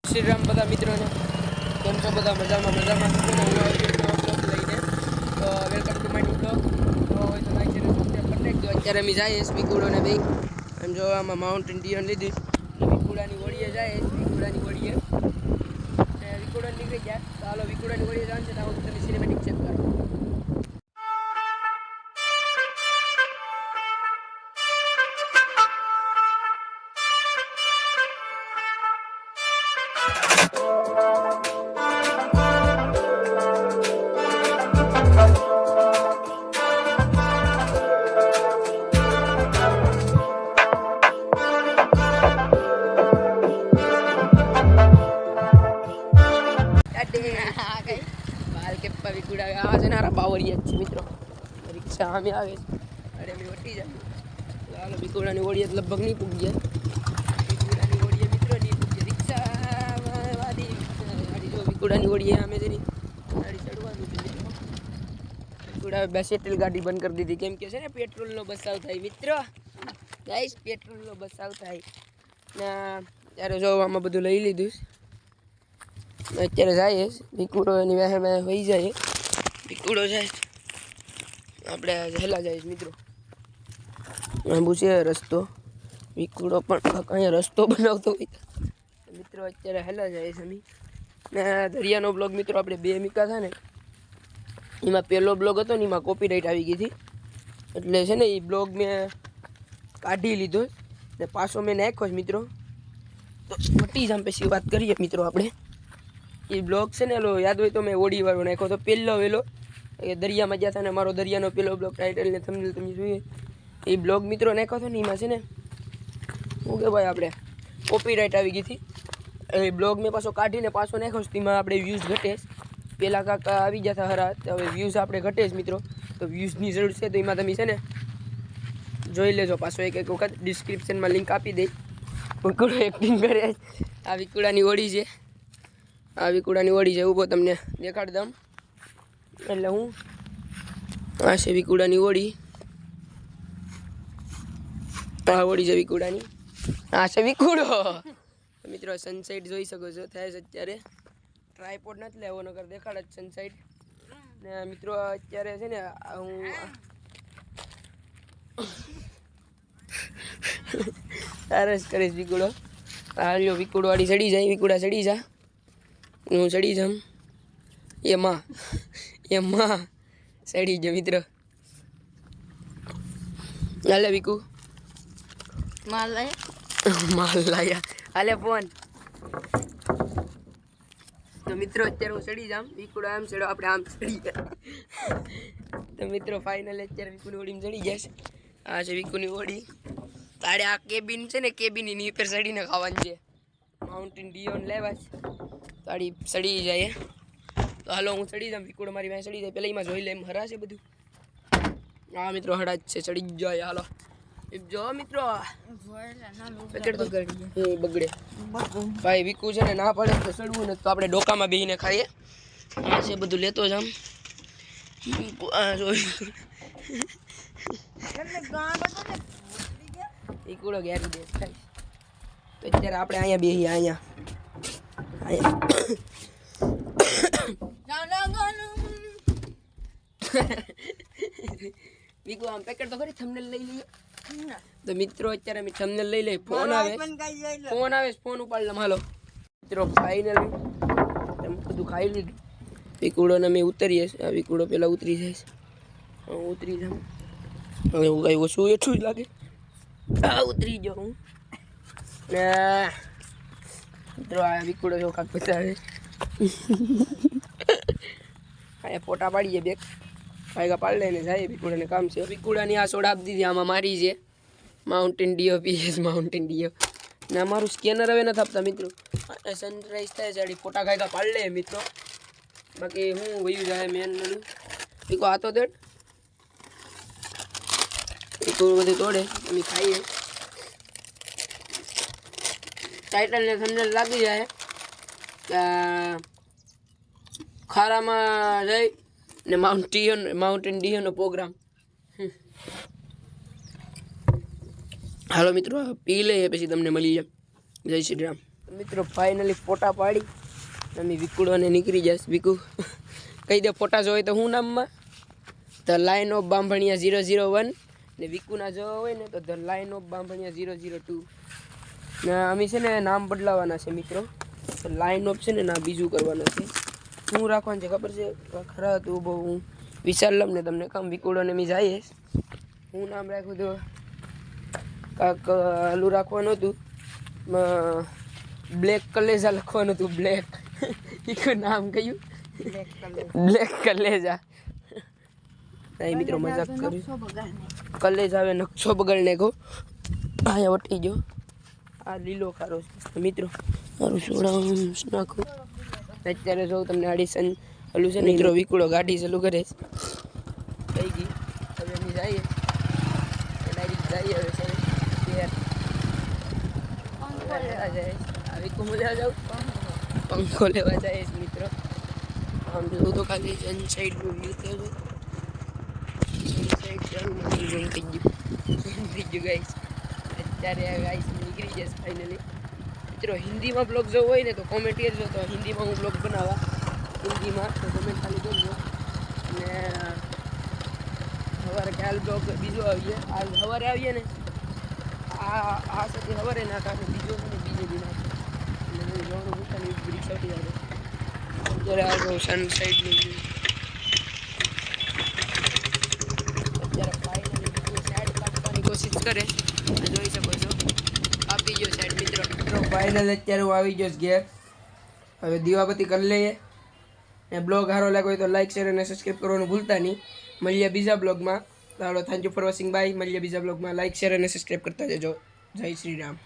શ્રી રામ બધા મિત્રોને કેમ છો બધા મજામાં છું ને હું આવી બ્લોગ લઈને તો welcome to my new blog તો હોય તો લાઈક શેર સબસ્ક્રાઇબ કરી નાખજો અત્યારે અમે જઈએ વિકુડોને બે એમ જો આમાં માઉન્ટેન ડિયન લીધી વિકુડાની વડીએ જાય વિકુડાની વડીએ વિકુડા નીકળી ગયા તો હાલો વિકુડાની વડીએ જવાનું છે તો તમે સિનેમેટિક ચેક કરો મિત્રો રિક્ષા અમે આવે અરે અમે વટી જાય હાલો વિકુડાની ઓળીએ લગભગ નહીં પૂગ ગયા વિકુડાની ઓળીએ મિત્રો નહીં પૂગીએ રિક્ષા વાડી જો વિકુડાની ઓળીએ અમે જેની ગાડી ચડવાનું છે વિકુડા બે સેટલ ગાડી બંધ કરી દીધી કેમ કે છે ને પેટ્રોલનો બસાવ થાય મિત્રો ગાઈસ પેટ્રોલનો બસાવ થાય ના ત્યારે જો આમાં બધું લઈ લીધું અત્યારે જાય વિકુડો એની વાહે હોઈ જાય વિકુડો જાય આપણે હેલા જાય મિત્રો આંબુ છે રસ્તો વિકુડો પણ અહીંયા રસ્તો બનાવતો હોય મિત્રો અત્યારે હેલા જાય છે અમે ને દરિયાનો બ્લોગ મિત્રો આપણે બે મીકા હતા ને એમાં પહેલો બ્લોગ હતો ને એમાં કોપીરાઇટ આવી ગઈ હતી એટલે છે ને એ બ્લોગ મેં કાઢી લીધો ને પાછો મેં નાખ્યો મિત્રો તો મટી જામ પછી વાત કરીએ મિત્રો આપણે એ બ્લોગ છે ને એલો યાદ હોય તો મેં ઓડીવાળો નાખ્યો તો પહેલો વહેલો દરિયામાં ગયા હતા ને મારો દરિયાનો પેલો બ્લોગ ટાઇટલ ને થંબનેલ તમે જોઈએ એ બ્લોગ મિત્રો નાખ્યો હતો ને એમાં છે ને શું કે ભાઈ આપણે કોપીરાઇટ આવી ગઈ હતી એ બ્લોગ મેં પાછો કાઢીને પાછો નાખ્યો છે તેમાં આપણે વ્યૂઝ ઘટે પહેલાં કાંકા આવી ગયા હતા હરા હવે વ્યૂઝ આપણે ઘટે જ મિત્રો તો વ્યૂઝની જરૂર છે તો એમાં તમે છે ને જોઈ લેજો પાછો એક વખત ડિસ્ક્રિપ્શનમાં લિંક આપી દઈ વિકુડો એક્ટિંગ કરે આ વિકુડાની ઓળી છે આ વિકુડાની ઓળી છે ઊભો તમને દેખાડી દઉં એટલે હું આ છે વિકુડાની ઓળી આ ઓળી છે વિકુડાની આ છે વિકુડો મિત્રો સનસેટ જોઈ શકો છો થાય છે અત્યારે ટ્રાયપોડ નથી લેવો નકર દેખાડ જ સનસેટ ને મિત્રો અત્યારે છે ને હું સરસ કરીશ વિકુડો હાલ્યો વિકુડો વાળી ચડી જાય વિકુડા ચડી જા હું ચડી જામ એમાં ચડી ગયો મિત્ર હાલે વિકુ માલ લાયા હાલે ફોન તો મિત્રો અત્યારે હું ચડી જામ વિકુડો આમ ચડો આપણે આમ ચડી ગયા તો મિત્રો ફાઇનલ અત્યારે વિકુની ઓડીમાં ચડી જશે આ છે વિકુની ઓડી તારે આ કેબિન છે ને કેબિનની ઉપર ચડીને ખાવાની છે માઉન્ટેન ડિયોન લેવા છે તાળી ચડી જાય તો હાલો હું ચડી જાઉં વિકુડો મારી પાસે ચડી જાય પહેલાં એમાં જોઈ લે એમ હરા છે બધું હા મિત્રો હડા જ છે ચડી જાય હાલો જો મિત્રો પેકેટ તો બગડે ભાઈ વિકુ છે ને ના પડે તો ચડવું ને તો આપણે ડોકામાં બેહીને ખાઈએ આ છે બધું લેતો જ આમ વિકુડો ગેરી દે થાય તો અત્યારે આપણે અહીંયા બેહીએ અહીંયા વિકુ આમ પેકેટ તો ખરી થંબનેલ લઈ લઈએ તો મિત્રો અત્યારે અમે થંબનેલ લઈ લઈએ ફોન આવે ફોન ઉપાડ લમ હાલો મિત્રો ફાઇનલી તમે બધું ખાઈ લીધું વિકુડોને અમે ઉતરીએ આ વિકુડો પહેલાં ઉતરી જાય હું ઉતરી જાઉં હવે હું કાંઈ ઓછું એટલું જ લાગે આ ઉતરી જાઉં હું ને મિત્રો આ વિકુડો જો કાંક બતાવે અહીંયા ફોટા પાડીએ બેગ ભાઈગા પાડી લઈને જાય વિકુડાને કામ છે વિકુડાની આ સોડા આપી દીધી આમાં મારી છે Mountain Dew PS Mountain Dew ને અમારું સ્કેનર હવે નથી આપતા મિત્રો સનરાઈઝ થાય છે ફોટા ખાઈગા પાડી લે મિત્રો બાકી હું વયું જાય મેન વિકો આ તો દેડ વિકો બધું તોડે અમે ખાઈએ ટાઇટલને થંબનેલ લાગી જાય ખારામાં જઈ ને માઉન્ટેન ડીઓનો પ્રોગ્રામ હાલો મિત્રો પી લઈએ પછી તમને મળી જાય જય શ્રી રામ। મિત્રો ફાઇનલી ફોટા પાડી અમે વિકુડોને નીકળી જઈશ. વિકુ કહી દે ફોટા જોવે તો હું નામમાં ધ લાઇન ઓફ બાંભણિયા 001 ને વિકુના જો હોય ને તો ધ લાઇન ઓફ બાંભણિયા 002 ને અમે છે ને નામ બદલાવાના છે મિત્રો. લાઇન ઓફ છે ને ના બીજું કરવાનું છે. શું રાખવાનું છે ખબર છે? ખરા હતું બહુ હું વિચાર લઉં ને તમને કામ વિકુડોને મેં જઈએ. હું નામ રાખ્યું તો કાંક આલું રાખવાનું હતું, બ્લેક કલેજા લખવાનું હતું. બ્લેક નામ કયું? બ્લેક કલેજા. નહીં મિત્રો મજાક કર્યું. કલેજા આવે નકશો બગાડીને કહો. અહીંયા વટી ગયો. આ લીલો ખારો છે મિત્રો. મારું સોડા નાખું અત્યારે જો તમને એડિશન હલું છે ને મિત્રો. વિકુડો ગાડી ચાલુ કરે થઈ ગઈ. હવે અમે જઈએ ડાયરેક્ટ જઈએ. હવે છે વિકુ મજા જાઉં પંખો લેવા જાય મિત્રો. આમ જોઉં તો ખાલી જન સાઈડનું વ્યૂ થયો છે. થઈ ગયું ગાઈસ. અત્યારે ગાઈસ નીકળી જશે ફાઇનલી મિત્રો. હિન્દીમાં બ્લોગ જો હોય ને તો કોમેન્ટ કરજો, તો હિન્દીમાં હું બ્લોગ બનાવવા હિન્દીમાં તો કોમેન્ટ ખાલી કરજો. અને સવારે ખ્યાલ બ્લોગ બીજો આવીએ. આ સવારે આવીએ ને આ સાથે સવારે ના કાઢે બીજો છે ને બીજે દી નાખે એટલે જોવાનું પોતાની બ્રિજ આવતી આવે. અત્યારે આગળ સન સાઈડનું અત્યારે ફાઇનલી સાઈડ કાપવાની કોશિશ કરે જોઈ શકો છો. આપી ગયો સાઈડ મિત્રો. ફાઇનલ અત્યારે હું આવી ગયો ઘેર. હવે દીવાબત્તી કરી લઈએ ને બ્લોગ સારો લાગ્યો હોય તો લાઈક શેર અને સબસ્ક્રાઈબ કરવાનું ભૂલતા નહીં. મળીએ બીજા બ્લોગમાં. ચાલો thank you for watching. Bye. મળીએ બીજા બ્લોગમાં. લાઈક શેર અને સબસ્ક્રાઈબ કરતા જજો. જય શ્રી રામ.